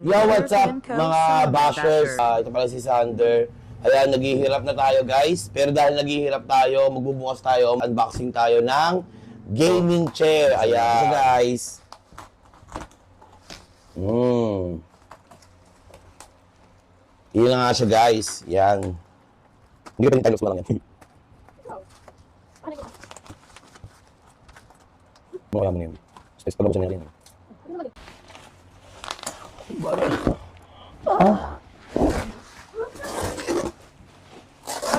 Yo, what's up mga bashers? Ito pala si Sander. Ayan, naghihirap na tayo guys. Pero dahil naghihirap tayo, magbubukas tayo, unboxing tayo ng gaming chair. Ayan, so guys. Yun na nga siya guys. Yan. Hindi pa rin tayo lang yan. Mukha mo na yun. Space pa lang siya na rin.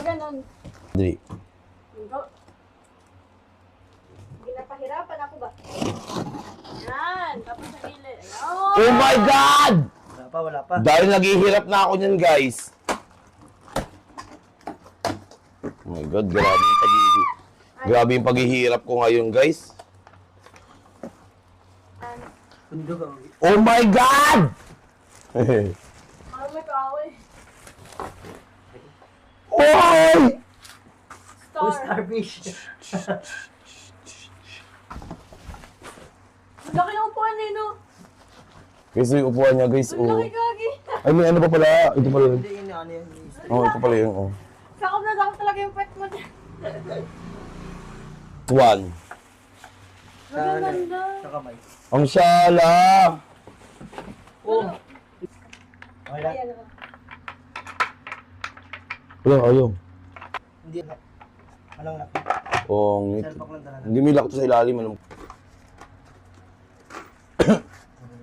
Ganon. Dali. Ginapahirapan ako ba? Yan. Tapos sa gilid. Oh my God! Wala pa. Dahil naghihirap na ako niyan guys. Oh my God, grabe yung paghihirap ko ngayon guys. Bundog ang... Oh my God! Parang may kaaway. Oy! Oh, Star. starfish! Ang laki ng upuan eh, no? Guys, yung upuan niya guys. Ang Oh. laki gagi. Ay, may ano pa pala? Ito pala yun. Hindi yun ano yun. Oh, ito pala yun. Oh. Sakop na sakop talaga yung pet mo. One. Maganda. Sa kamay. Ang shala! Oh! Wala. Ayan na. Ayaw. Hindi na. Anong lock? Oh, Cellphone lang talaga. hindi may lock to sa ilalim. Ano?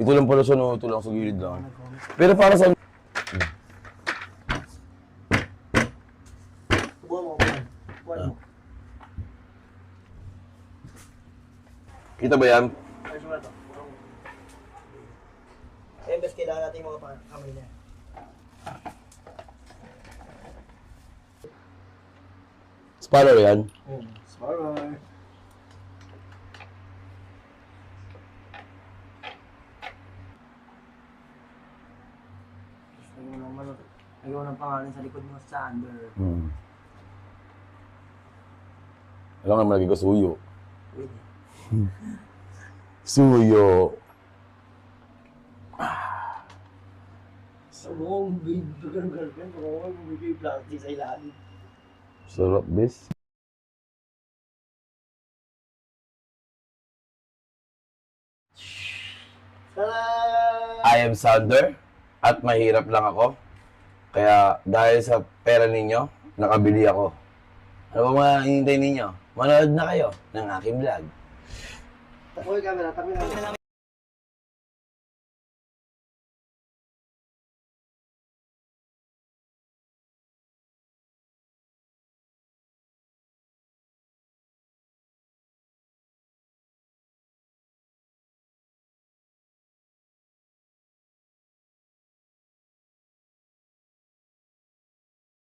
Ito lang pala siya, no? Ito lang sa gilid lang. Pero para sa... Buwan mo, buwan. Buwan mo. Kita ba yan? Ayos mo na to. Eh, best kailangan natin yung mga kamay na. Sparrow yan? Sorry. Ayaw ng pangalan sa likod mo, Sander. Alam nga malagay ko suyo. Pwede. Suyo. Sa mong girlfriend, kung ako bumibigay plastic sa ilalim. Sarap, bis. I am Sander at mahirap lang ako. Kaya dahil sa pera ninyo, nakabili ako. Ano ba mga hinihintay ninyo? Manood na kayo ng aking vlog. Takoy camera, takoy camera.